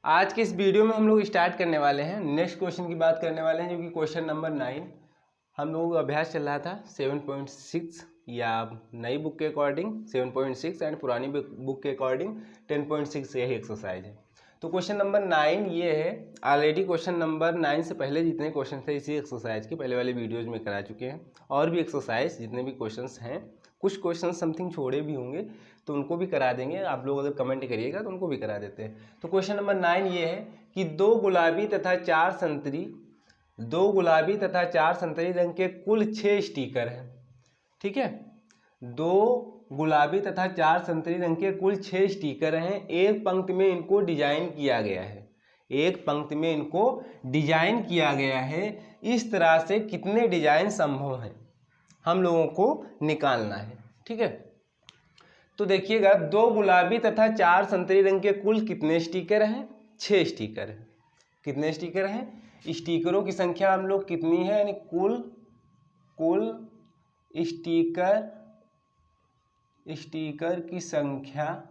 आज के इस वीडियो में हम लोग स्टार्ट करने वाले हैं, नेक्स्ट क्वेश्चन की बात करने वाले हैं, जो कि क्वेश्चन नंबर 9। हम लोगों का अभ्यास चल रहा था 7.6 या नई बुक के अकॉर्डिंग 7.6 एंड पुरानी बुक के अकॉर्डिंग 10.6 यही एक्सरसाइज है। तो क्वेश्चन नंबर 9 ये है। ऑलरेडी क्वेश्चन नंबर 9 से पहले जितने क्वेश्चन थे इसी एक्सरसाइज के पहले वाले वीडियोज़ में करा चुके हैं, और भी एक्सरसाइज जितने भी क्वेश्चंस हैं, कुछ क्वेश्चन समथिंग छोड़े भी होंगे तो उनको भी करा देंगे। आप लोग अगर कमेंट करिएगा तो उनको भी करा देते हैं। तो क्वेश्चन नंबर 9 ये है कि दो गुलाबी तथा चार संतरी रंग के कुल 6 स्टिकर हैं। ठीक है, दो गुलाबी तथा चार संतरी रंग के कुल 6 स्टिकर हैं। एक पंक्ति में इनको डिजाइन किया गया है। इस तरह से कितने डिजाइन संभव हैं, हम लोगों को निकालना है। ठीक है, तो देखिएगा, दो गुलाबी तथा चार संतरी रंग के कुल कितने स्टिकर हैं? 6 स्टिकर हैं। कितने स्टिकर हैं? स्टिकरों की संख्या हम लोग कितनी है, यानी कुल स्टिकर की संख्या,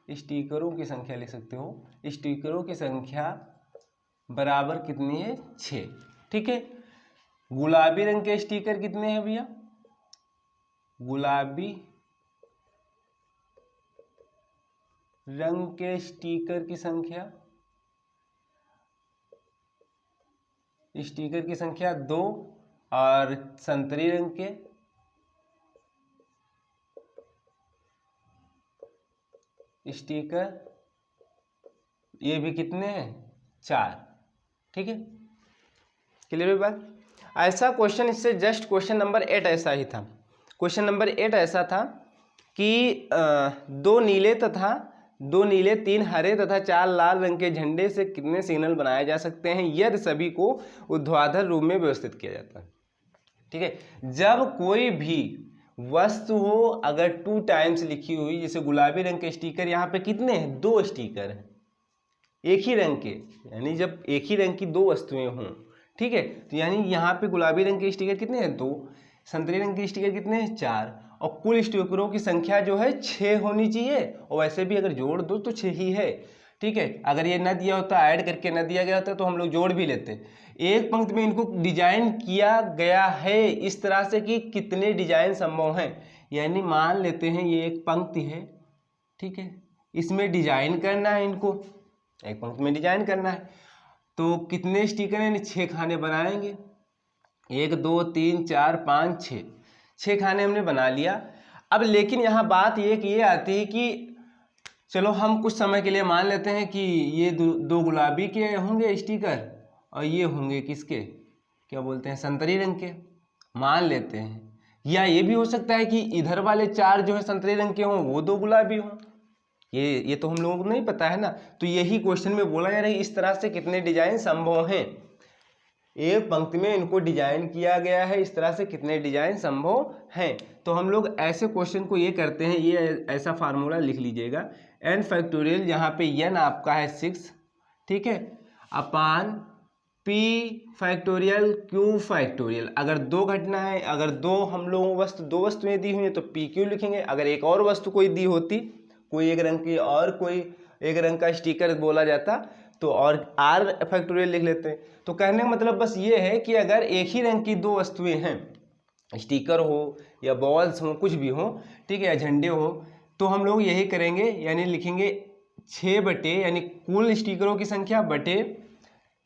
स्टिकरों की संख्या लिख सकते हो, स्टिकरों की संख्या बराबर कितनी है? 6। ठीक है, गुलाबी रंग के स्टिकर कितने हैं भैया? गुलाबी रंग के स्टिकर की संख्या 2, और संतरी रंग के स्टिकर ये भी कितने हैं? 4। ठीक है, क्लियर है बात? ऐसा क्वेश्चन इससे जस्ट क्वेश्चन नंबर 8 ऐसा ही था। क्वेश्चन नंबर 8 ऐसा था कि दो नीले 3 हरे तथा 4 लाल रंग के झंडे से कितने सिग्नल बनाए जा सकते हैं यदि सभी को ऊर्ध्वाधर रूप में व्यवस्थित किया जाता है। ठीक है, जब कोई भी वस्तु हो अगर 2 टाइम्स लिखी हुई, जैसे गुलाबी रंग के स्टिकर यहाँ पे कितने हैं? 2 स्टिकर हैं एक ही रंग के, यानी जब एक ही रंग की 2 वस्तुएं हों। ठीक है, तो यानी यहाँ पे गुलाबी रंग के स्टिकर कितने हैं? 2, संतरी रंग के स्टिकर कितने हैं? 4, और कुल स्टिकरों की संख्या जो है 6 होनी चाहिए। और वैसे भी अगर जोड़ दो तो 6 ही है। ठीक है, अगर ये न दिया होता, ऐड करके न दिया गया होता तो हम लोग जोड़ भी लेते। एक पंक्ति में इनको डिजाइन किया गया है इस तरह से कि कितने डिजाइन संभव हैं, यानी मान लेते हैं ये एक पंक्ति है। ठीक है, इसमें डिजाइन करना है, इनको एक पंक्ति में डिजाइन करना है, तो कितने स्टिकर हैं? 6 खाने बनाएंगे। 1 2 3 4 5 6 खाने हमने बना लिया। अब लेकिन यहाँ बात ये आती है कि चलो हम कुछ समय के लिए मान लेते हैं कि ये दो गुलाबी के होंगे स्टिकर और ये होंगे किसके, क्या बोलते हैं, संतरी रंग के, मान लेते हैं। या ये भी हो सकता है कि इधर वाले 4 जो है संतरी रंग के हों, वो 2 गुलाबी हों। ये तो हम लोगों को नहीं पता है ना। तो यही क्वेश्चन में बोला जा रहा है इस तरह से कितने डिजाइन संभव हैं। एक पंक्ति में इनको डिजाइन किया गया है, इस तरह से कितने डिजाइन संभव हैं। तो हम लोग ऐसे क्वेश्चन को ये करते हैं, ये ऐसा फार्मूला लिख लीजिएगा, n फैक्टोरियल, यहाँ पे n आपका है 6, ठीक है, अपान p फैक्टोरियल q फैक्टोरियल। अगर 2 घटना है, अगर 2 हम लोगों को 2 वस्तुएं दी हुई हैं तो pq लिखेंगे। अगर एक और वस्तु कोई दी होती, कोई एक रंग की और कोई एक रंग का स्टिकर बोला जाता तो और r फैक्टोरियल लिख लेते हैं। तो कहने का मतलब बस ये है कि अगर एक ही रंग की 2 वस्तुएं हैं, स्टिकर हो या बॉल्स हो, कुछ भी हो, ठीक है, या झंडे हो, तो हम लोग यही करेंगे, यानी लिखेंगे 6 बटे, यानी कुल स्टिकरों की संख्या बटे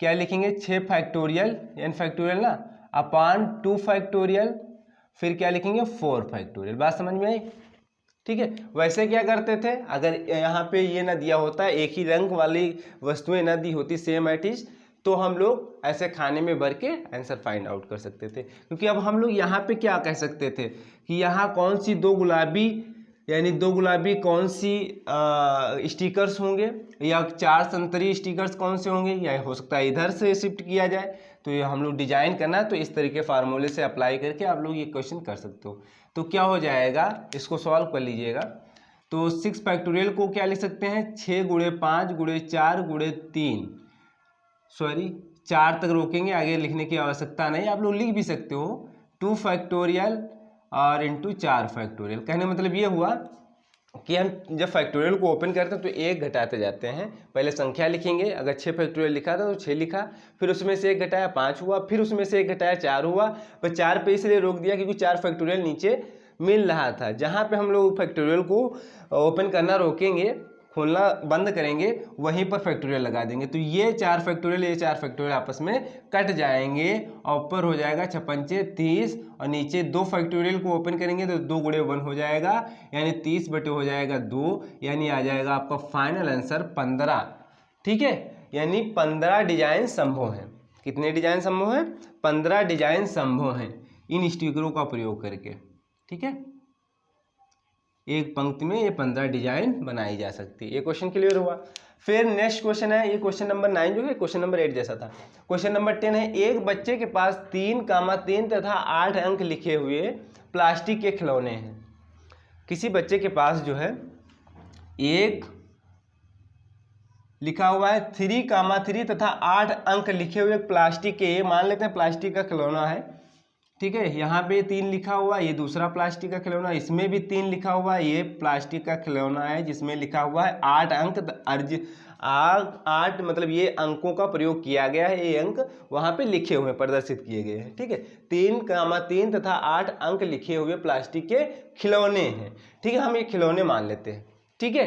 क्या लिखेंगे, 6 फैक्टोरियल, n फैक्टोरियल ना, अपान 2 फैक्टोरियल, फिर क्या लिखेंगे 4 फैक्टोरियल। बात समझ में आई? ठीक है, वैसे क्या करते थे, अगर यहाँ पे ये ना दिया होता, एक ही रंग वाली वस्तुएं ना दी होती सेम एटिज, तो हम लोग ऐसे खाने में भर के आंसर फाइंड आउट कर सकते थे। क्योंकि अब हम लोग यहाँ पे क्या कह सकते थे कि यहाँ कौन सी 2 गुलाबी, यानी 2 गुलाबी कौन सी स्टिकर्स होंगे, या 4 संतरी स्टिकर्स कौन से होंगे, या हो सकता है इधर से शिफ्ट किया जाए। तो ये हम लोग डिजाइन करना, तो इस तरीके फार्मूले से अप्लाई करके आप लोग ये क्वेश्चन कर सकते हो। तो क्या हो जाएगा, इसको सॉल्व कर लीजिएगा। तो 6 फैक्टोरियल को क्या लिख सकते हैं, 6 गुणे 5 गुणे 4 गुणे 3, सॉरी 4 तक रोकेंगे, आगे लिखने की आवश्यकता नहीं, आप लोग लिख भी सकते हो 2 फैक्टोरियल और इंटू 4 फैक्टोरियल। कहने का मतलब ये हुआ कि हम जब फैक्टोरियल को ओपन करते हैं तो 1 घटाते जाते हैं। पहले संख्या लिखेंगे, अगर 6 फैक्टोरियल लिखा था तो 6 लिखा, फिर उसमें से 1 घटाया 5 हुआ, फिर उसमें से 1 घटाया 4 हुआ। पर 4 पे इसलिए रोक दिया क्योंकि 4 फैक्टोरियल नीचे मिल रहा था। जहाँ पे हम लोग फैक्टोरियल को ओपन करना रोकेंगे, खोलना बंद करेंगे, वहीं पर फैक्टोरियल लगा देंगे। तो ये 4 फैक्टोरियल, ये 4 फैक्टोरियल आपस में कट जाएंगे और ऊपर हो जाएगा 6 पंचे 30, और नीचे 2 फैक्टोरियल को ओपन करेंगे तो 2 गुणे 1 हो जाएगा, यानी 30 बटे हो जाएगा 2, यानी आ जाएगा आपका फाइनल आंसर 15। ठीक है, यानी 15 डिजाइन संभव हैं। कितने डिजाइन संभव हैं? 15 डिजाइन संभव हैं इन स्टिकरों का प्रयोग करके। ठीक है, एक पंक्ति में ये 15 डिजाइन बनाई जा सकती है। ये क्वेश्चन क्लियर हुआ। फिर नेक्स्ट क्वेश्चन है, ये क्वेश्चन नंबर 9 जो है क्वेश्चन नंबर 8 जैसा था। क्वेश्चन नंबर 10 है, एक बच्चे के पास 3, तथा 8 अंक लिखे हुए प्लास्टिक के खिलौने हैं। किसी बच्चे के पास जो है एक लिखा हुआ है 3, तथा 8 अंक लिखे हुए प्लास्टिक के, मान लेते हैं प्लास्टिक का खिलौना है। ठीक है, यहाँ पे 3 लिखा हुआ, ये दूसरा प्लास्टिक का खिलौना, इसमें भी 3 लिखा हुआ, ये प्लास्टिक का खिलौना है जिसमें लिखा हुआ है 8 अंक। 8 मतलब ये अंकों का प्रयोग किया गया है, ये अंक वहाँ पे लिखे हुए प्रदर्शित किए गए हैं। ठीक है, 3, तथा 8 अंक लिखे हुए प्लास्टिक के खिलौने हैं। ठीक है, हम ये खिलौने मान लेते हैं। ठीक है,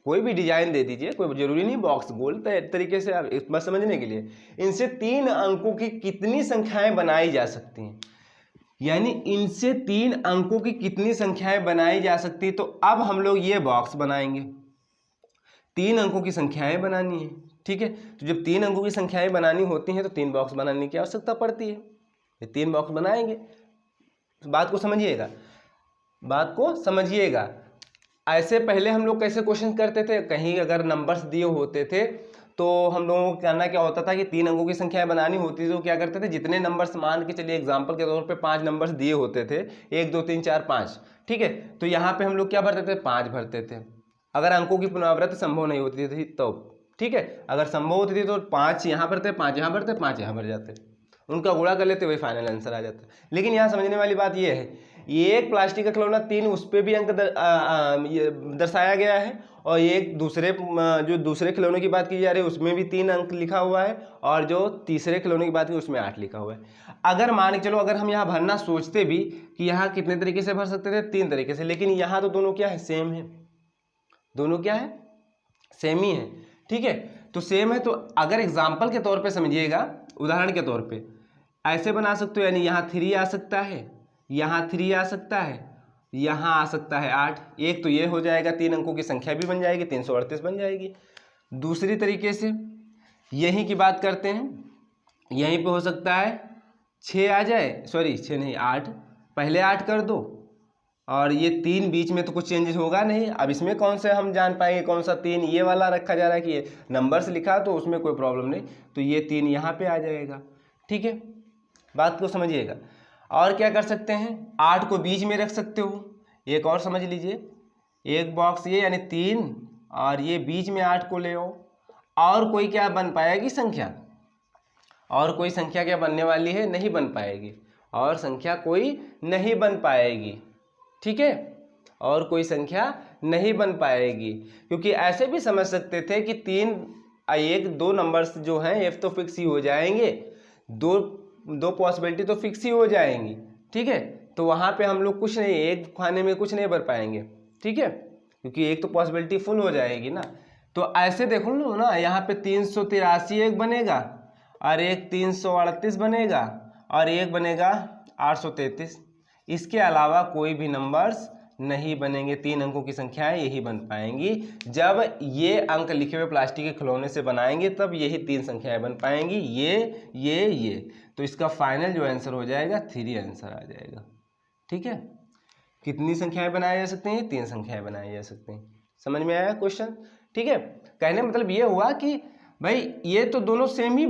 कोई भी डिजाइन दे दीजिए, कोई जरूरी नहीं बॉक्स गोल तरीके से, आप बस समझने के लिए। इनसे 3 अंकों की कितनी संख्याएं बनाई जा सकती हैं, यानी इनसे 3 अंकों की कितनी संख्याएं बनाई जा सकती है। तो अब हम लोग ये बॉक्स बनाएंगे, 3 अंकों की संख्याएं बनानी है। ठीक है, तो जब 3 अंकों की संख्याएं बनानी होती हैं तो 3 बॉक्स बनाने की आवश्यकता पड़ती है। ये 3 बॉक्स बनाएंगे। तो बात को समझिएगा, बात को समझिएगा। ऐसे पहले हम लोग कैसे क्वेश्चन करते थे, कहीं अगर नंबर्स दिए होते थे तो हम लोगों को करना क्या होता था कि 3 अंकों की संख्याएं बनानी होती थी तो क्या करते थे, जितने नंबर्स मान के चलिए एग्जांपल के तौर पे 5 नंबर्स दिए होते थे, 1 2 3 4 5। ठीक है, तो यहाँ पे हम लोग क्या भरते थे, 5 भरते थे। अगर अंकों की पुनरावृत्ति संभव नहीं होती थी तो, ठीक है, अगर संभव होती थी तो 5 यहाँ भरते, 5 यहाँ भरते, 5 यहाँ भर जाते, उनका गुणा कर लेते, वही फाइनल आंसर आ जाता। लेकिन यहाँ समझने वाली बात यह है, ये एक प्लास्टिक का खिलौना 3, उस पर भी अंक दर्शाया गया है, और एक दूसरे जो दूसरे खिलौने की बात की जा रही है उसमें भी 3 अंक लिखा हुआ है, और जो तीसरे खिलौने की बात की उसमें 8 लिखा हुआ है। अगर मान के चलो, अगर हम यहाँ भरना सोचते भी कि यहाँ कितने तरीके से भर सकते थे, 3 तरीके से, लेकिन यहाँ तो दोनों क्या है, सेम है। दोनों क्या है, सेम ही है। ठीक है, तो सेम है, तो अगर एग्जाम्पल के तौर पर समझिएगा, उदाहरण के तौर पर ऐसे बना सकते हो, यानी यहाँ 3 आ सकता है, यहाँ 3 आ सकता है, यहाँ आ सकता है 8। एक तो ये हो जाएगा, 3 अंकों की संख्या भी बन जाएगी, 338 बन जाएगी। दूसरी तरीके से यहीं की बात करते हैं, यहीं पे हो सकता है 6 आ जाए, सॉरी 6 नहीं 8, पहले 8 कर दो, और ये 3 बीच में तो कुछ चेंजेस होगा नहीं। अब इसमें कौन से हम जान पाएंगे कौन सा 3 ये वाला रखा जा रहा है कि ये नंबर्स लिखा तो उसमें कोई प्रॉब्लम नहीं, तो ये 3 यहाँ पे आ जाएगा। ठीक है, बात को समझिएगा। और क्या कर सकते हैं, 8 को बीच में रख सकते हो। एक और समझ लीजिए, एक बॉक्स ये यानी 3, और ये बीच में 8 को ले आओ, और कोई क्या बन पाएगी संख्या, और कोई संख्या क्या बनने वाली है, नहीं बन पाएगी, और संख्या कोई नहीं बन पाएगी। ठीक है, और कोई संख्या नहीं बन पाएगी, क्योंकि ऐसे भी समझ सकते थे कि 3 1 2 नंबर्स जो हैं एफ तो फिक्स ही हो जाएंगे, दो पॉसिबिलिटी तो फिक्स ही हो जाएंगी। ठीक है, तो वहाँ पे हम लोग कुछ नहीं, एक खाने में कुछ नहीं भर पाएंगे। ठीक है, क्योंकि एक तो पॉसिबिलिटी फुल हो जाएगी ना। तो ऐसे देखो लो ना, यहाँ पे 383 एक बनेगा, और एक 338 बनेगा, और एक बनेगा 833। इसके अलावा कोई भी नंबर्स नहीं बनेंगे। 3 अंकों की संख्याएं यही बन पाएंगी। जब ये अंक लिखे हुए प्लास्टिक के खिलौने से बनाएंगे तब यही 3 संख्याएं बन पाएंगी, ये। तो इसका फाइनल जो आंसर हो जाएगा 3 आंसर आ जाएगा। ठीक है, कितनी संख्याएं बनाई जा सकती हैं, 3 संख्याएं बनाई जा सकती हैं। समझ में आया क्वेश्चन। ठीक है, कहने मतलब ये हुआ कि भाई ये तो दोनों सेम ही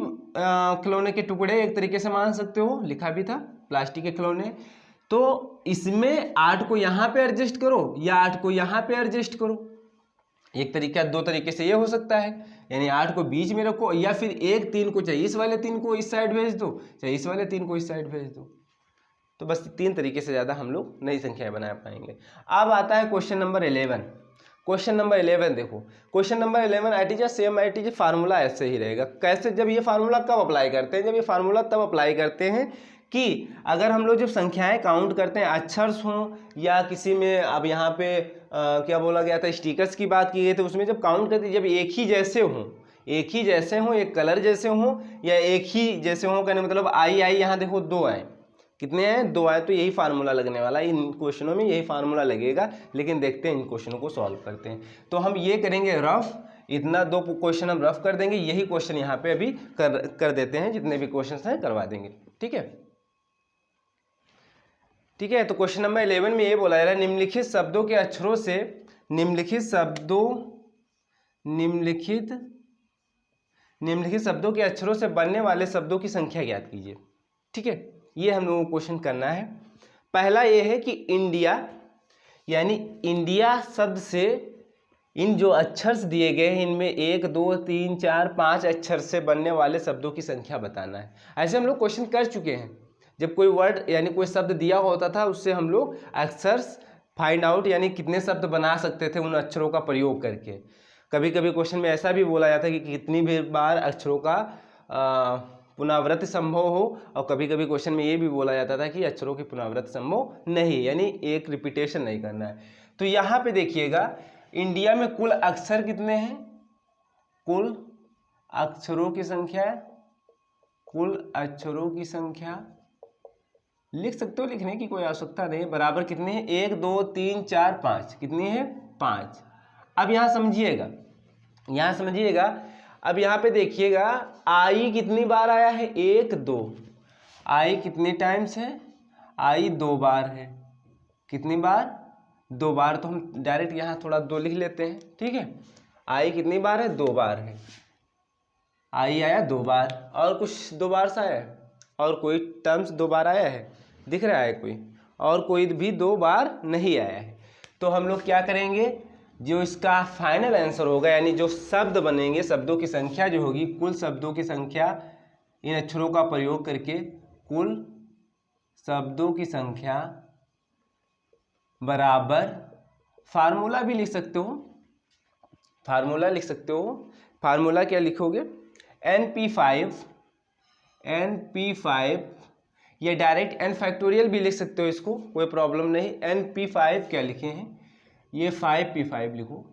खिलौने के टुकड़े एक तरीके से मान सकते हो, लिखा भी था प्लास्टिक के खिलौने। तो इसमें 8 को यहाँ पे एडजस्ट करो या 8 को यहाँ पे एडजस्ट करो। एक तरीका, 2 तरीके से ये हो सकता है, यानी 8 को बीच में रखो, या फिर एक 3 को चाहिए इस वाले 3 को इस साइड भेज दो, चाहे इस वाले 3 को इस साइड भेज दो। तो बस 3 तरीके से ज़्यादा हम लोग नई संख्याएं बना पाएंगे। अब आता है क्वेश्चन नंबर 11। क्वेश्चन नंबर 11 देखो, question number 11 at is same at is formula ऐसे ही रहेगा। कैसे, जब ये फार्मूला कब अप्लाई करते हैं, जब ये फार्मूला तब अप्लाई करते हैं कि अगर हम लोग जब संख्याएं काउंट करते हैं, अक्षर्स हों या किसी में, अब यहाँ पे क्या बोला गया था, स्टिकर्स की बात की गई थी, उसमें जब काउंट करते जब एक ही जैसे हों, एक ही जैसे हों, एक कलर जैसे हों या एक ही जैसे हों, कहने मतलब आई यहाँ देखो 2 आए, कितने हैं 2 आए, तो यही फार्मूला लगने वाला है, इन क्वेश्चनों में यही फार्मूला लगेगा। लेकिन देखते हैं इन क्वेश्चनों को सॉल्व करते हैं। तो हम ये करेंगे रफ, इतना 2 क्वेश्चन हम रफ कर देंगे, यही क्वेश्चन यहाँ पे अभी कर देते हैं, जितने भी क्वेश्चन हैं करवा देंगे। ठीक है, ठीक है। तो क्वेश्चन नंबर 11 में ये बोला जा रहा है, निम्नलिखित शब्दों के अक्षरों से निम्नलिखित शब्दों के अक्षरों से बनने वाले शब्दों की संख्या ज्ञात कीजिए। ठीक है, ये हम लोगों को क्वेश्चन करना है। पहला ये है कि इंडिया, यानी इंडिया शब्द से इन जो अक्षर दिए गए हैं, इनमें 1 2 3 4 5 अक्षर से बनने वाले शब्दों की संख्या बताना है। ऐसे हम लोग क्वेश्चन कर चुके हैं, जब कोई वर्ड यानी कोई शब्द दिया होता था, उससे हम लोग अक्षर्स फाइंड आउट यानी कितने शब्द बना सकते थे उन अक्षरों का प्रयोग करके। कभी कभी क्वेश्चन में ऐसा भी बोला जाता है कि कितनी भी बार अक्षरों का पुनरावृत्ति संभव हो, और कभी कभी क्वेश्चन में ये भी बोला जाता था कि अक्षरों की पुनरावृत्ति संभव नहीं, यानी एक रिपीटेशन नहीं करना है। तो यहाँ पे देखिएगा, इंडिया में कुल अक्षर कितने हैं, कुल अक्षरों की संख्या, कुल अक्षरों की संख्या लिख सकते हो, लिखने की कोई आवश्यकता नहीं, बराबर कितने हैं 1 2 3 4 5, कितनी है 5। अब यहाँ समझिएगा, यहाँ समझिएगा, अब यहाँ पे देखिएगा आई कितनी बार आया है 1 2, आई कितने टाइम्स है, आई 2 बार है, कितनी बार 2 बार, तो हम डायरेक्ट यहाँ थोड़ा 2 लिख लेते हैं। ठीक है, आई कितनी बार है 2 बार है, आई आया 2 बार, और कुछ 2 बार सा आया है, और कोई टर्म्स 2 बार आया है, दिख रहा है कोई, और कोई भी 2 बार नहीं आया है। तो हम लोग क्या करेंगे, जो इसका फाइनल आंसर होगा, यानी जो शब्द बनेंगे, शब्दों की संख्या जो होगी, कुल शब्दों की संख्या इन अक्षरों का प्रयोग करके, कुल शब्दों की संख्या बराबर, फार्मूला भी लिख सकते हो, फार्मूला लिख सकते हो। फार्मूला क्या लिखोगे, NP5, या डायरेक्ट n फैक्टोरियल भी लिख सकते हो, इसको कोई प्रॉब्लम नहीं। NP5 क्या लिखे हैं, ये 5P5 लिखो,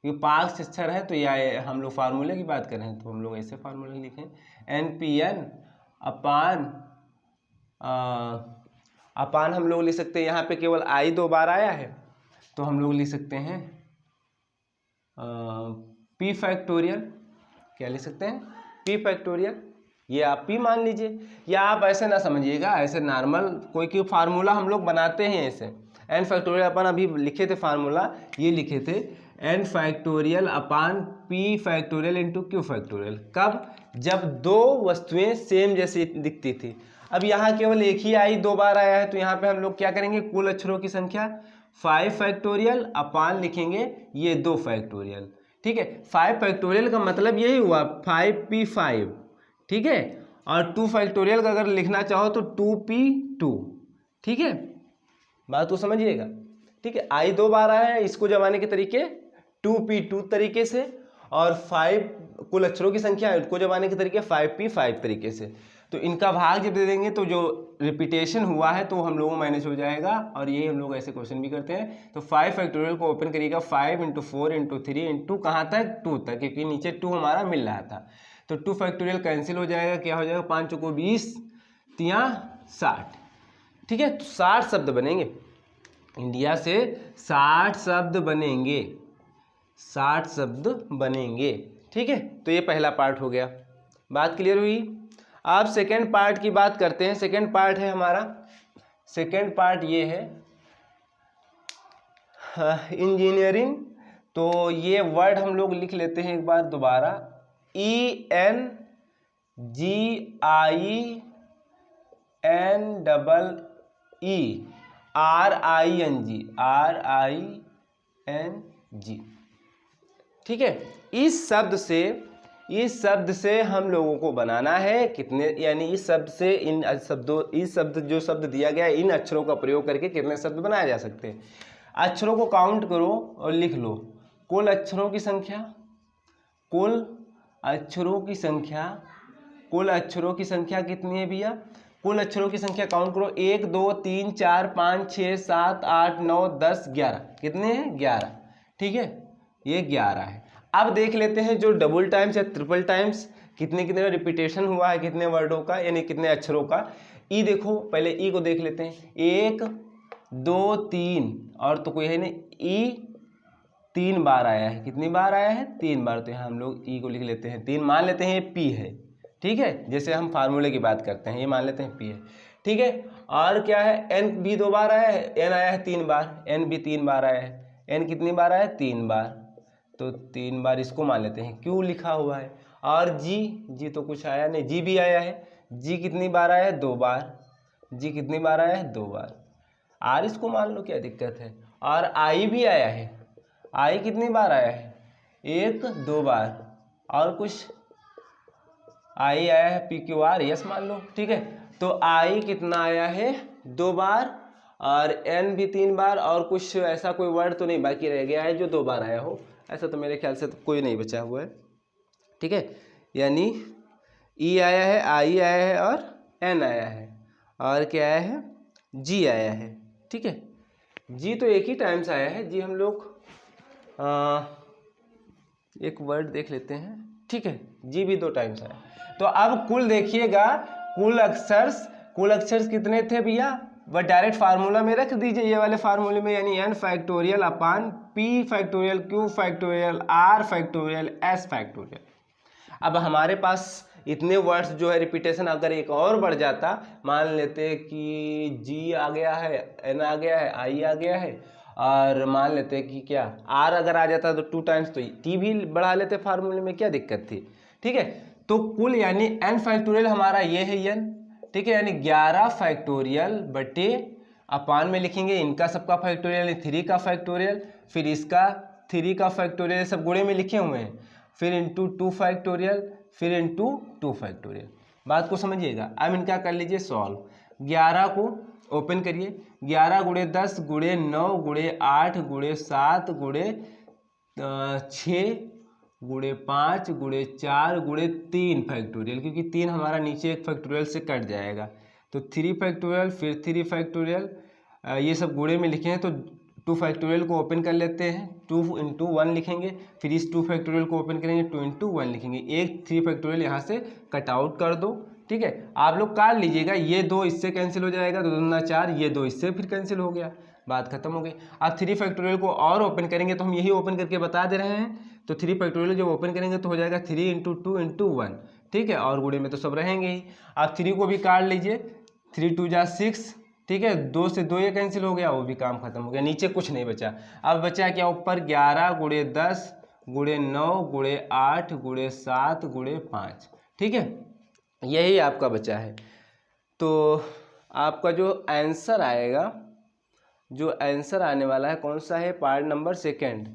ये 5 अक्षर है, तो यह हम लोग फार्मूले की बात कर रहे हैं, तो हम लोग ऐसे फार्मूला लिखें, NPN अपान हम लोग लिख सकते हैं, यहाँ पे केवल आई 2 बार आया है, तो हम लोग लिख सकते हैं P फैक्टोरियल, क्या लिख सकते हैं P फैक्टोरियल, ये आप P मान लीजिए, या आप ऐसे ना समझिएगा, ऐसे नॉर्मल कोई फार्मूला हम लोग बनाते हैं ऐसे, n फैक्टोरियल अपन अभी लिखे थे फार्मूला, ये लिखे थे n फैक्टोरियल अपान P factorial into Q factorial. कब, जब 2 वस्तुएं सेम जैसी दिखती थी। अब यहाँ केवल एक ही आई 2 बार आया है, तो यहाँ पे हम लोग क्या करेंगे, कुल अक्षरों की संख्या 5 फैक्टोरियल अपान लिखेंगे ये 2 फैक्टोरियल। ठीक है, 5 फैक्टोरियल का मतलब यही हुआ 5P5, ठीक है, और 2 फैक्टोरियल का अगर लिखना चाहो तो 2P2। ठीक है, बात तो समझिएगा। ठीक है, आई 2 बार आया है, इसको जमाने के तरीके 2P2 तरीके से, और 5 कुल अक्षरों की संख्या है, उसको जमाने के तरीके 5P5 तरीके से। तो इनका भाग जब दे देंगे तो जो रिपीटेशन हुआ है तो हम लोगों को मैनेज हो जाएगा, और यही हम लोग ऐसे क्वेश्चन भी करते हैं। तो 5 फैक्टोरियल को ओपन करिएगा, 5 × 4 × 3 × कहाँ तक 2 तक, क्योंकि नीचे 2 हमारा मिल रहा था। तो 2 फैक्टोरियल कैंसिल हो जाएगा, क्या हो जाएगा 5 × 20 60। ठीक है, तो 60 शब्द बनेंगे, इंडिया से 60 शब्द बनेंगे, 60 शब्द बनेंगे। ठीक है, तो ये पहला पार्ट हो गया, बात क्लियर हुई। अब सेकेंड पार्ट की बात करते हैं। सेकेंड पार्ट है हमारा, सेकेंड पार्ट ये है इंजीनियरिंग। तो ये वर्ड हम लोग लिख लेते हैं एक बार दोबारा, ENGINERING। ठीक है, इस शब्द से हम लोगों को बनाना है कितने, यानी इस शब्द से इन शब्दों, इस शब्द जो शब्द दिया गया है, इन अक्षरों का प्रयोग करके कितने शब्द बनाए जा सकते हैं। अक्षरों को काउंट करो और लिख लो, कुल अक्षरों की संख्या, कुल अक्षरों की संख्या, कुल अक्षरों की संख्या कितनी है भैया? कुल अक्षरों की संख्या काउंट करो, 1 2 3 4 5 6 7 8 9 10 11। कितने हैं? 11। ठीक है, ये 11 है। अब देख लेते हैं जो डबल टाइम्स या ट्रिपल टाइम्स कितने कितने रिपीटेशन हुआ है, कितने वर्डों का, यानी कितने अक्षरों का। ई देखो, पहले ई को देख लेते हैं। 1 2 3 और तो कोई है नहीं, ई 3 बार आया है। कितनी बार आया है? 3 बार। तो यहाँ हम लोग ई को लिख लेते हैं 3, मान लेते हैं ये पी है। ठीक है, जैसे हम फार्मूले की बात करते हैं, ये मान लेते हैं पी है। ठीक है, और क्या है? एन भी 2 बार आया है, एन आया है 3 बार, एन भी 3 बार आया है। एन कितनी बार आया है? 3 बार। तो 3 बार इसको मान लेते हैं, क्यू लिखा हुआ है। और जी, जी तो कुछ आया नहीं, जी भी आया है। जी कितनी बार आया है? 2 बार। जी कितनी बार आया है? 2 बार। आर इसको मान लो, क्या दिक्कत है। और आई भी आया है। आई कितनी बार आया है? 1 2 बार। और कुछ आई आया है, पी क्यू आर, यस मान लो। ठीक है, तो आई कितना आया है? 2 बार। और एन भी 3 बार। और कुछ ऐसा कोई वर्ड तो नहीं बाकी रह गया है जो 2 बार आया हो, ऐसा तो मेरे ख्याल से तो कोई नहीं बचा हुआ है। ठीक है, यानी ई आया है, आई आया है और एन आया है, और क्या आया है? जी आया है। ठीक है, जी तो एक ही टाइम्स आया है। जी हम लोग एक वर्ड देख लेते हैं। ठीक है, जी भी 2 टाइम्स आया। तो अब कुल देखिएगा, कुल अक्षर्स कितने थे भैया? वह डायरेक्ट फार्मूला में रख दीजिए, ये वाले फार्मूले में, यानी n फैक्टोरियल अपान p factorial q factorial r factorial s factorial. अब हमारे पास इतने वर्ड्स जो है रिपीटेशन, अगर एक और बढ़ जाता, मान लेते कि जी आ गया है, एन आ गया है, आई आ गया है, और मान लेते कि क्या आर अगर आ जाता तो 2 टाइम्स, तो टी भी बढ़ा लेते फार्मूले में, क्या दिक्कत थी। ठीक है, तो कुल यानी एन फैक्टोरियल हमारा ये है एन। ठीक है, यानी 11 फैक्टोरियल बटे अपान में लिखेंगे इनका सबका फैक्टोरियल, 3 का फैक्टोरियल, फिर इसका 3 का फैक्टोरियल, सब गुणे में लिखे हुए हैं, फिर इंटू 2 फैक्टोरियल, फिर इंटू 2 फैक्टोरियल। बात को समझिएगा। अब इनका कर लीजिए सॉल्व। 11 को ओपन करिए, 11 गुणे 10 गुणे 9 गुणे 8 गुणे 7 गुणे 6 गुणे 5 गुणे 4 गुणे 3 फैक्टोरियल, क्योंकि 3 हमारा नीचे एक फैक्टोरियल से कट जाएगा, तो 3 फैक्टोरियल, फिर 3 फैक्टोरियल, ये सब गुणे में लिखे हैं, तो 2 फैक्टोरियल को ओपन कर लेते हैं, 2 इंटू 1 लिखेंगे, फिर इस 2 फैक्टोरियल को ओपन करेंगे, 2 इंटू 1 लिखेंगे, एक 3 फैक्टोरियल यहाँ से कट आउट कर दो। ठीक है, आप लोग काट लीजिएगा, ये 2 इससे कैंसिल हो जाएगा, 2 दूना 4, ये 2 इससे फिर कैंसिल हो गया, बात खत्म हो गई। अब 3 फैक्टोरियल को और ओपन करेंगे, तो हम यही ओपन करके बता दे रहे हैं, तो 3 फैक्टोरियल जब ओपन करेंगे तो हो जाएगा 3 इंटू 2 इंटू 1। ठीक है, और गुणे में तो सब रहेंगे ही। आप 3 को भी काट लीजिए, 3 2 जा 6। ठीक है, 2 से 2 ये कैंसिल हो गया, वो भी काम खत्म हो गया, नीचे कुछ नहीं बचा। अब बचा क्या ऊपर? 11 गुणे 10 गुणे 9 गुणे 8 गुणे 7 गुणे 5। ठीक है, यही आपका बचा है। तो आपका जो आंसर आएगा, जो आंसर आने वाला है कौन सा है? Part number 2।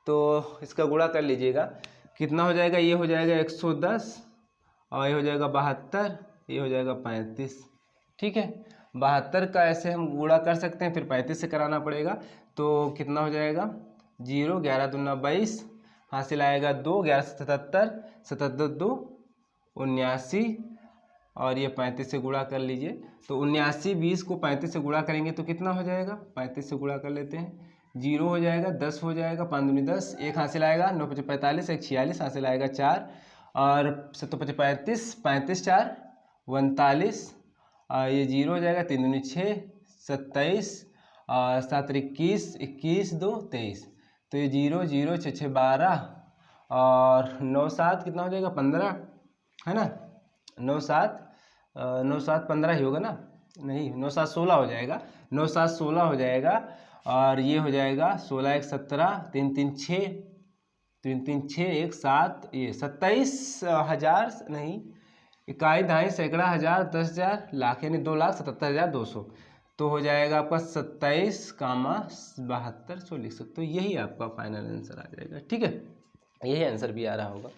तो इसका गुणा कर लीजिएगा, कितना हो जाएगा? ये हो जाएगा 110, और ये हो जाएगा 72, ये हो जाएगा 35। ठीक है, 72 का ऐसे हम गुणा कर सकते हैं, फिर 35 से कराना पड़ेगा, तो कितना हो जाएगा? 0, 11 दूना 22, हासिल आएगा 2, 11 से 77, 77 2 79, और ये 35 से गुणा कर लीजिए, तो 79, 20 को 35 से गुणा करेंगे तो कितना हो जाएगा? 35 से गुणा कर लेते हैं, 0 हो जाएगा, 10 हो जाएगा, 5 दूनी 10, एक हासिल आएगा, 9 5 45, एक 46, हासिल आएगा 4, और 7 5 35, 35 4 39, और ये 0 हो जाएगा, 3 दूनी 6, 27, और 7 21, 21 2 23, तो ये 0 0 6 6 12, और 9 7 कितना हो जाएगा? 15, है ना? 9 7 9 7 15 ही होगा ना? नहीं, 9 7 16 हो जाएगा, 9 7 16 हो जाएगा, और ये हो जाएगा 16 1 17, 3 3 6, 3 3 6 1 7, ये 27,000 नहीं, इकाई दहाई सैकड़ा हज़ार 10,000 लाख, यानी 2,77,200, तो हो जाएगा आपका 27,72 लिख सकते हो। यही आपका फाइनल आंसर आ जाएगा। ठीक है, यही आंसर भी आ रहा होगा।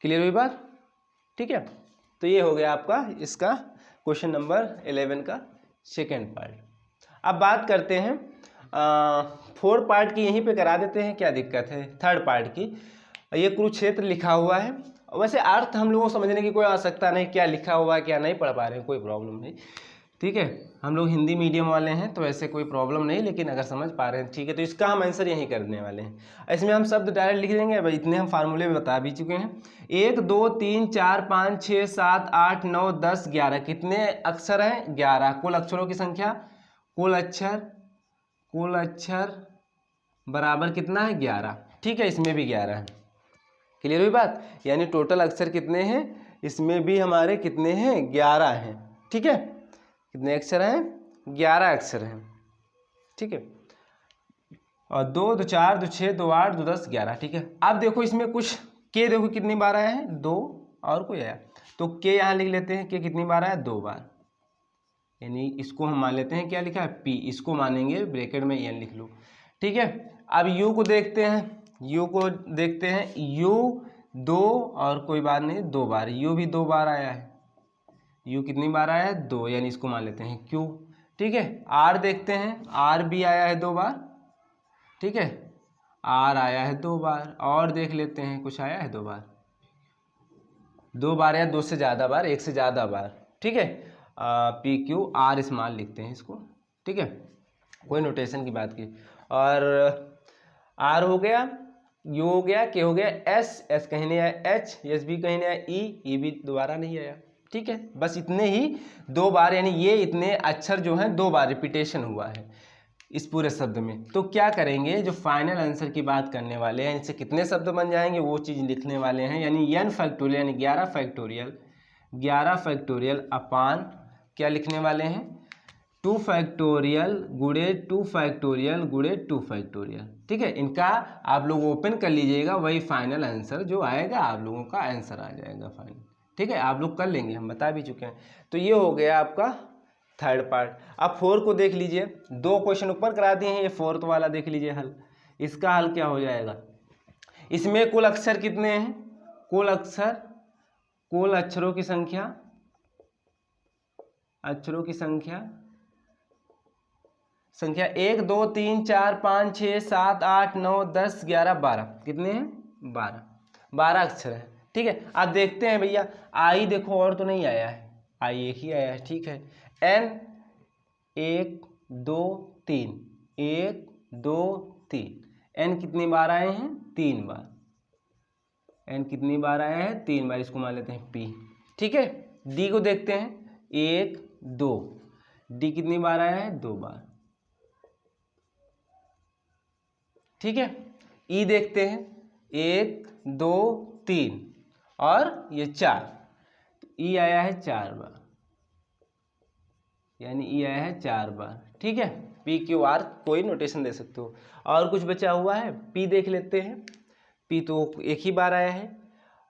क्लियर हुई बात? ठीक है, तो ये हो गया आपका इसका क्वेश्चन नंबर 11 का सेकेंड पार्ट। अब बात करते हैं 4 पार्ट की यहीं पे करा देते हैं, क्या दिक्कत है। 3rd पार्ट की ये कुरुक्षेत्र लिखा हुआ है। वैसे अर्थ हम लोगों को समझने की कोई आवश्यकता नहीं, क्या लिखा हुआ है क्या नहीं पढ़ पा रहे हैं, कोई प्रॉब्लम नहीं, ठीक है। हम लोग हिंदी मीडियम वाले हैं तो ऐसे कोई प्रॉब्लम नहीं, लेकिन अगर समझ पा रहे हैं ठीक है। तो इसका हम आंसर यहीं करने वाले हैं। इसमें हम शब्द डायरेक्ट लिख देंगे, भाई इतने हम फार्मूले में बता भी चुके हैं। 1 2 3 4 5 6 7 8 9 10 11 कितने अक्षर हैं? 11। कुल अक्षरों की संख्या, कुल अक्षर बराबर कितना है? 11, ठीक है। इसमें भी 11 है, क्लियर हुई बात। यानी टोटल अक्षर कितने हैं? इसमें भी हमारे कितने हैं? 11 हैं, ठीक है। कितने अक्षर हैं? 11 अक्षर हैं, ठीक है। और 2 2 4 2 6 2 8 2 10 11, ठीक है। अब देखो इसमें कुछ के देखो कितनी बार आया है? 2 और कोई आया तो के यहाँ लिख लेते हैं। के कितनी बार आया? 2 बार, यानी इसको हम मान लेते हैं क्या लिखा है? पी। इसको मानेंगे ब्रैकेट में एन लिख लो, ठीक है। अब यू को देखते हैं, यू 2 और कोई बात नहीं 2 बार, यू भी 2 बार आया है। यू कितनी बार आया है? 2, यानी इसको मान लेते हैं क्यू, ठीक है। आर देखते हैं, आर भी आया है 2 बार, ठीक है। आर आया है 2 बार। और देख लेते हैं कुछ आया है 2 बार, 2 बार या 2 से ज़्यादा बार, 1 से ज़्यादा बार, ठीक है। पी क्यू आर स्मॉल लिखते हैं इसको, ठीक है। कोई नोटेशन की बात की। और आर हो गया, यू हो गया, के हो गया, एस कहीं नहीं आया, एच भी कहीं नहीं आया, ई भी दोबारा नहीं आया, ठीक है। बस इतने ही 2 बार, यानी ये इतने अक्षर जो हैं 2 बार रिपीटेशन हुआ है इस पूरे शब्द में। तो क्या करेंगे, जो फाइनल आंसर की बात करने वाले हैं, इनसे कितने शब्द बन जाएंगे वो चीज़ लिखने वाले हैं। यानी n फैक्टोरियल, यानी 11 फैक्टोरियल अपान क्या लिखने वाले हैं? 2 फैक्टोरियल गुणे 2 फैक्टोरियल गुणे 2 फैक्टोरियल, ठीक है। इनका आप लोग ओपन कर लीजिएगा, वही फाइनल आंसर जो आएगा आप लोगों का आंसर आ जाएगा फाइनल, ठीक है। आप लोग कर लेंगे, हम बता भी चुके हैं। तो ये हो गया आपका 3rd पार्ट। अब 4 को देख लीजिए, 2 क्वेश्चन ऊपर करा दिए हैं, ये 4th वाला देख लीजिए हल। इसका हल क्या हो जाएगा? इसमें कुल अक्षर कितने हैं? कुल अक्षरों की संख्या, संख्या 1 2 3 4 5 6 7 8 9 10 11 12, कितने हैं? 12 अक्षर हैं, ठीक है। अब देखते हैं भैया, आई देखो और तो नहीं आया है, आई एक ही आया है, ठीक है। एन 1 2 3, 1 2 3, एन कितनी बार आए हैं? 3 बार। एन कितनी बार आया है? 3 बार, इसको मान लेते हैं पी, ठीक है। डी को देखते हैं, 1 2, डी कितनी बार आया है? 2 बार, ठीक है। ई देखते हैं, 1 2 3 और ये 4, तो ई आया है 4 बार, यानी ई आया है 4 बार, ठीक है। पी क्यू आर कोई नोटेशन दे सकते हो। और कुछ बचा हुआ है, पी देख लेते हैं। पी तो एक ही बार आया है,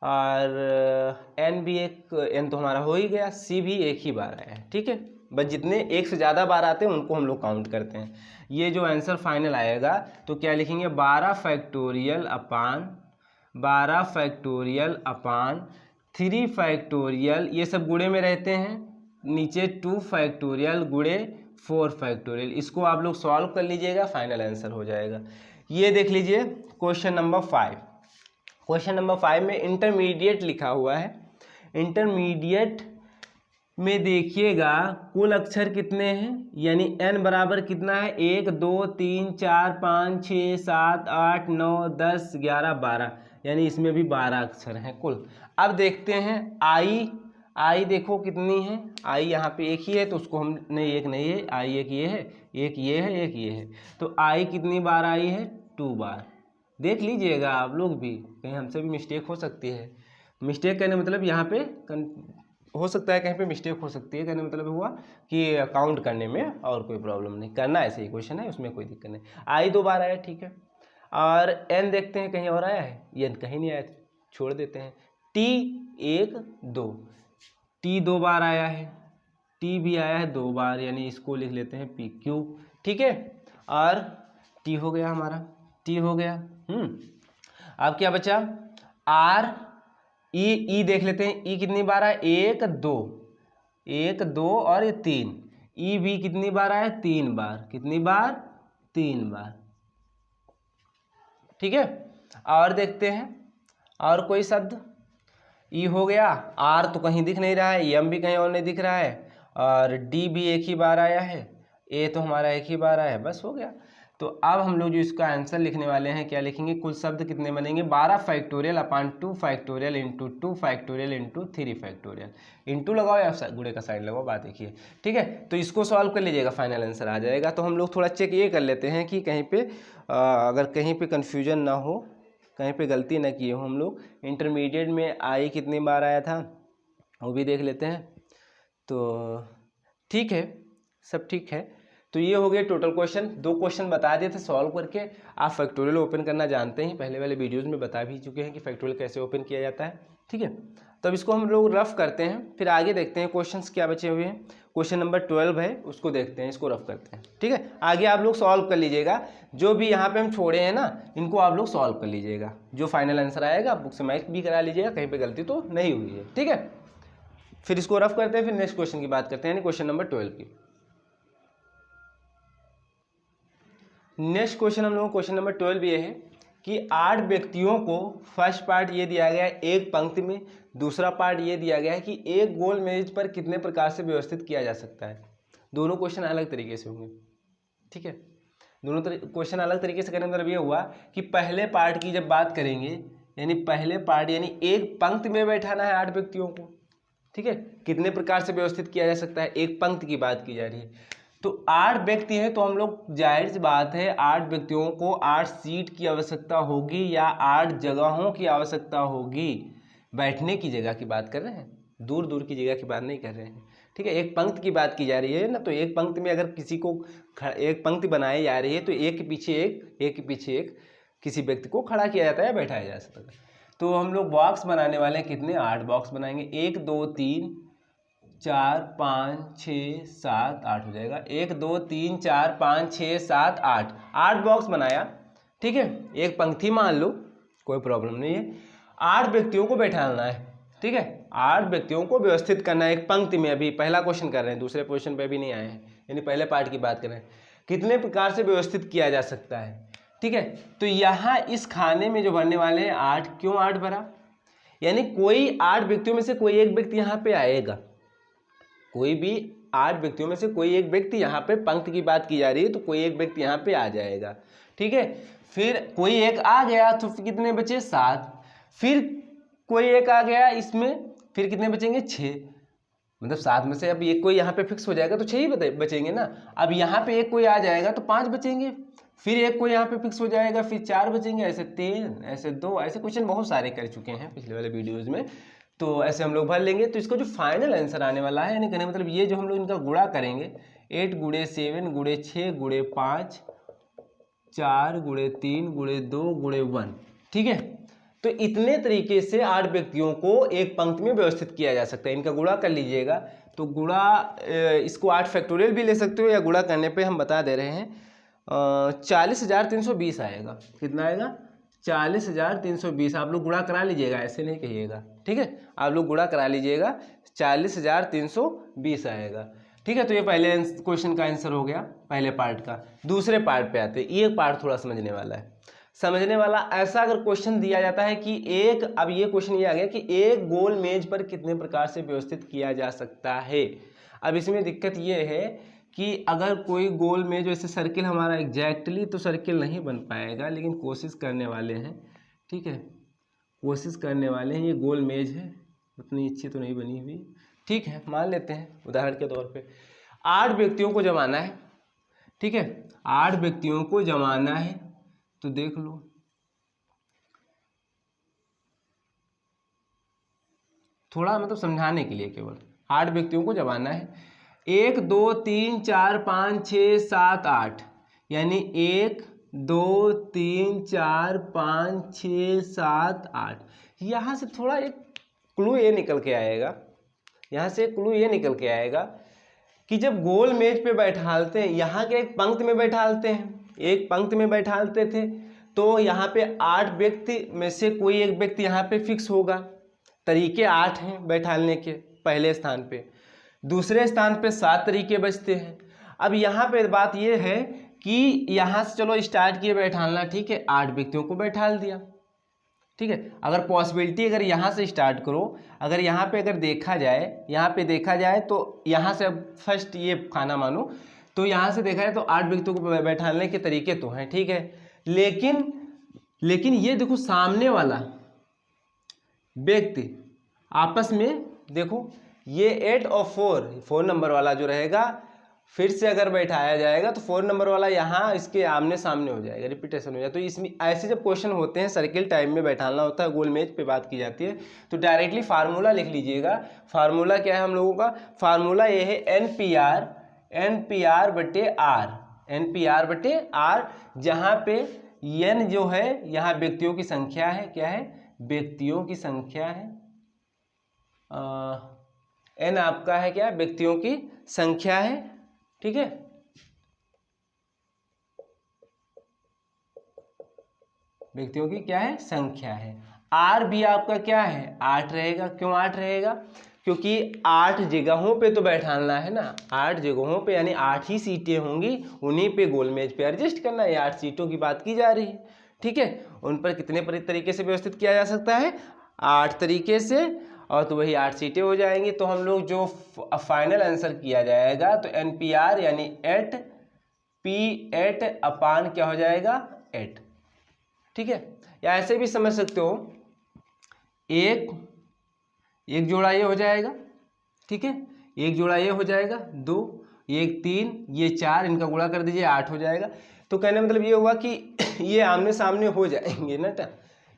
और एन भी एन तो हमारा हो ही गया, सी भी एक ही बार आया है, ठीक है। बस जितने एक से ज़्यादा बार आते हैं उनको हम लोग काउंट करते हैं। ये जो आंसर फाइनल आएगा तो क्या लिखेंगे? 12 फैक्टोरियल अपान 3 फैक्टोरियल, ये सब गुणे में रहते हैं, नीचे 2 फैक्टोरियल गुणे 4 फैक्टोरियल। इसको आप लोग सॉल्व कर लीजिएगा, फाइनल आंसर हो जाएगा। ये देख लीजिए क्वेश्चन नंबर 5। क्वेश्चन नंबर 5 में इंटरमीडिएट लिखा हुआ है। इंटरमीडिएट में देखिएगा कुल अक्षर कितने हैं, यानी n बराबर कितना है? 1 2 3 4 5 6 7 8 9 10 11 12, यानी इसमें भी 12 अक्षर हैं कुल। अब देखते हैं आई देखो कितनी है? आई यहाँ पे एक ही है तो उसको हम नहीं, एक नहीं है, आई एक ये है, एक ये है, एक ये है, तो आई कितनी बार आई है? 2 बार। देख लीजिएगा आप लोग भी, कहीं हमसे भी मिस्टेक हो सकती है। मिस्टेक कहने मतलब यहाँ पे हो सकता है कहीं पे मिस्टेक हो सकती है, कहने मतलब हुआ कि काउंट करने में, और कोई प्रॉब्लम नहीं, करना ऐसे ही क्वेश्चन है, उसमें कोई दिक्कत नहीं। आई 2 बार आया, ठीक है। और एन देखते हैं कहीं और आया है? एन कहीं नहीं आया, छोड़ देते हैं। टी 1 2, टी 2 बार आया है, टी भी आया है 2 बार, यानी इसको लिख लेते हैं पी क्यू, ठीक है। और टी हो गया हमारा, टी हो गया। अब क्या बचा? आर ई देख लेते हैं, ई कितनी बार आया? 1 2 और ये 3, ई भी कितनी बार आया? 3 बार। कितनी बार? 3 बार। ठीक है, और देखते हैं और कोई शब्द। ई हो गया, आर तो कहीं दिख नहीं रहा है, एम भी कहीं और नहीं दिख रहा है, और डी भी एक ही बार आया है, ए तो हमारा एक ही बार आया है, बस हो गया। तो अब हम लोग जो इसका आंसर लिखने वाले हैं, क्या लिखेंगे, कुल शब्द कितने बनेंगे, 12 factorial upon 2 factorial into 2 factorial into 3 factorial. Into लगाओ या गुणे का साइन लगाओ, बात देखिए। ठीक है, तो इसको सॉल्व कर लीजिएगा, फाइनल आंसर आ जाएगा। तो हम लोग थोड़ा चेक ये कर लेते हैं कि कहीं पे अगर कहीं पे कन्फ्यूजन ना हो, कहीं पे गलती ना किए हो हम लोग। इंटरमीडिएट में आई कितनी बार आया था वो भी देख लेते हैं। तो ठीक है, सब ठीक है। तो ये हो गया टोटल क्वेश्चन, 2 क्वेश्चन बता दिए थे सॉल्व करके। आप फैक्टोरियल ओपन करना जानते हैं, पहले वाले वीडियोज़ में बता भी चुके हैं कि फैक्टोरियल कैसे ओपन किया जाता है। ठीक है, तब इसको हम लोग रफ करते हैं, फिर आगे देखते हैं क्वेश्चंस क्या बचे हुए हैं। क्वेश्चन नंबर 12 है, उसको देखते हैं, इसको रफ करते हैं। ठीक है, आगे आप लोग सॉल्व कर लीजिएगा, जो भी यहाँ पे हम छोड़े हैं ना, इनको आप लोग सॉल्व कर लीजिएगा। जो फाइनल आंसर आएगा बुक से मार्क भी करा लीजिएगा, कहीं पे गलती तो नहीं हुई है। ठीक है, फिर इसको रफ करते हैं, फिर नेक्स्ट क्वेश्चन की बात करते हैं, यानी क्वेश्चन नंबर 12 की। नेक्स्ट क्वेश्चन हम लोगों को क्वेश्चन नंबर 12 ये है कि 8 व्यक्तियों को, फर्स्ट पार्ट ये दिया गया है एक पंक्ति में, दूसरा पार्ट ये दिया गया है कि एक गोल मेज पर कितने प्रकार से व्यवस्थित किया जा सकता है। दोनों क्वेश्चन अलग तरीके से होंगे। ठीक है, दोनों क्वेश्चन अलग तरीके से करने का मतलब ये हुआ कि पहले पार्ट की जब बात करेंगे, यानी पहले पार्ट यानी एक पंक्ति में बैठाना है 8 व्यक्तियों को। ठीक है, कितने प्रकार से व्यवस्थित किया जा सकता है, एक पंक्ति की बात की जा रही है। तो 8 व्यक्ति हैं, तो हम लोग जाहिर सी बात है 8 व्यक्तियों को 8 सीट की आवश्यकता होगी या 8 जगहों की आवश्यकता होगी। बैठने की जगह की बात कर रहे हैं, दूर दूर की जगह की बात नहीं कर रहे हैं। ठीक है, एक पंक्ति की बात की जा रही है ना, तो एक पंक्ति में अगर किसी को एक पंक्ति बनाई जा रही है तो एक के पीछे एक किसी व्यक्ति को खड़ा किया जाता है या बैठाया जा सकता है। तो हम लोग बॉक्स बनाने वाले हैं, कितने, 8 बॉक्स बनाएंगे। 1 2 3 4 5 6 7 8 हो जाएगा। 1 2 3 4 5 6 7 8 बॉक्स बनाया। ठीक है, एक पंक्ति मान लो, कोई प्रॉब्लम नहीं है। 8 व्यक्तियों को बैठाना है। ठीक है, 8 व्यक्तियों को व्यवस्थित करना है एक पंक्ति में। अभी पहला क्वेश्चन कर रहे हैं, दूसरे क्वेश्चन पे भी नहीं आए हैं, यानी पहले पार्ट की बात कर रहे हैं, कितने प्रकार से व्यवस्थित किया जा सकता है। ठीक है, तो यहाँ इस खाने में जो भरने वाले हैं 8, क्यों 8 भरा, यानी कोई 8 व्यक्तियों में से कोई एक व्यक्ति यहाँ पे आएगा, कोई भी 8 व्यक्तियों में से कोई एक व्यक्ति, यहाँ पे पंक्ति की बात की जा रही है तो कोई एक व्यक्ति यहाँ पे आ जाएगा। ठीक है, फिर कोई एक आ गया तो कितने बचे, 7। फिर कोई एक आ गया इसमें, फिर कितने बचेंगे, 6। मतलब 7 में से अब एक कोई यहाँ पे फिक्स हो जाएगा तो 6 ही बचेंगे ना। अब यहाँ पे एक कोई आ जाएगा तो 5 बचेंगे, फिर एक कोई यहाँ पे फिक्स हो जाएगा, फिर 4 बचेंगे, ऐसे 3, ऐसे 2, ऐसे क्वेश्चन बहुत सारे कर चुके हैं पिछले वाले वीडियोज़ में। तो ऐसे हम लोग भर लेंगे। तो इसका जो फाइनल आंसर आने वाला है, यानी कहने मतलब ये जो हम लोग इनका गुणा करेंगे, 8 × 7 × 6 × 5 4 × 3 × 2 × 1। ठीक है, तो इतने तरीके से 8 व्यक्तियों को एक पंक्ति में व्यवस्थित किया जा सकता है। इनका गुणा कर लीजिएगा, तो गुणा इसको 8 फैक्टोरियल भी ले सकते हो, या गुणा करने पे हम बता दे रहे हैं 40,320 आएगा। कितना आएगा, 40,320। आप लोग गुणा करा लीजिएगा, ऐसे नहीं कहिएगा। ठीक है, आप लोग गुणा करा लीजिएगा, 40,320 आएगा। ठीक है, तो ये पहले क्वेश्चन का आंसर हो गया पहले पार्ट का। दूसरे पार्ट पे आते हैं, ये पार्ट थोड़ा समझने वाला है। समझने वाला, ऐसा अगर क्वेश्चन दिया जाता है कि एक, अब ये क्वेश्चन ये आ गया कि एक गोल मेज पर कितने प्रकार से व्यवस्थित किया जा सकता है। अब इसमें दिक्कत ये है कि अगर कोई गोल मेज, वैसे सर्किल हमारा एग्जैक्टली तो सर्किल नहीं बन पाएगा, लेकिन कोशिश करने वाले हैं। ठीक है, कोशिश करने वाले हैं। ये गोल मेज है, उतनी अच्छी तो नहीं बनी हुई। ठीक है, मान लेते हैं उदाहरण के तौर पे 8 व्यक्तियों को जमाना है। ठीक है, 8 व्यक्तियों को जमाना है, तो देख लो, थोड़ा मतलब समझाने के लिए केवल 8 व्यक्तियों को जमाना है। 1 2 3 4 5 6 7 8, यानी 1 2 3 4 5 6 7 8। यहाँ से थोड़ा एक क्लू ये निकल के आएगा, यहाँ से क्लू ये निकल के आएगा कि जब गोल मेज पे बैठालते हैं, यहाँ के एक पंक्ति में बैठालते हैं, एक पंक्ति में बैठालते थे, तो यहाँ पे 8 व्यक्ति में से कोई एक व्यक्ति यहाँ पे फिक्स होगा। तरीके 8 हैं बैठालने के, पहले स्थान पे। दूसरे स्थान पे 7 तरीके बचते हैं। अब यहाँ पे बात ये है कि यहाँ से चलो स्टार्ट किए बैठालना, ठीक है, 8 व्यक्तियों को बैठाल दिया, ठीक है। अगर पॉसिबिलिटी अगर यहाँ से स्टार्ट करो, अगर यहाँ पे अगर देखा जाए, यहाँ पे देखा जाए तो यहाँ से अब फर्स्ट ये खाना मानो, तो यहाँ से देखा जाए तो 8 व्यक्तियों को बैठाने के तरीके तो हैं, ठीक है। लेकिन ये देखो सामने वाला व्यक्ति आपस में देखो, ये 8 और 4 नंबर वाला जो रहेगा, फिर से अगर बैठाया जाएगा तो 4 नंबर वाला यहाँ इसके आमने सामने हो जाएगा, रिपीटेशन हो जाएगा। तो इसमें ऐसे जब क्वेश्चन होते हैं, सर्किल टाइप में बैठाना होता है, गोल मेज पे बात की जाती है, तो डायरेक्टली फार्मूला लिख लीजिएगा। फार्मूला क्या है हम लोगों का? फार्मूला ये है NPR बटे R, जहाँ पे N जो है यहाँ व्यक्तियों की संख्या है, क्या है? व्यक्तियों की संख्या है। N आपका है क्या? व्यक्तियों की संख्या है, ठीक है। व्यक्तियों की क्या है? संख्या है। R भी आपका क्या है? 8 रहेगा। क्यों 8 रहेगा? क्योंकि 8 जगहों पे तो बैठाना है ना, 8 जगहों पे, यानी 8 ही सीटें होंगी, उन्हीं पे गोल मेज पे एडजस्ट करना है। 8 सीटों की बात की जा रही है, ठीक है। उन पर कितने तरीके से व्यवस्थित किया जा सकता है? 8 तरीके से, और तो वही 8 सीटें हो जाएंगी। तो हम लोग जो फाइनल आंसर किया जाएगा तो NPR यानी 8 P8 अपान क्या हो जाएगा? 8, ठीक है। या ऐसे भी समझ सकते हो, एक जोड़ा ये हो जाएगा, ठीक है, एक जोड़ा ये हो जाएगा, 2, 1 3, ये 4, इनका गुणा कर दीजिए, 8 हो जाएगा। तो कहने मतलब ये हुआ कि ये आमने सामने हो जाएंगे ना,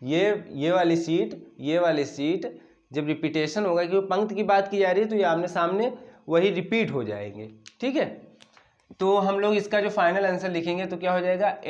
ये वाली सीट जब रिपीटेशन होगा, कि पंक्ति की बात की जा रही है, तो ये आमने सामने वही रिपीट हो जाएंगे, ठीक है। तो हम लोग इसका जो फाइनल आंसर लिखेंगे तो क्या हो जाएगा?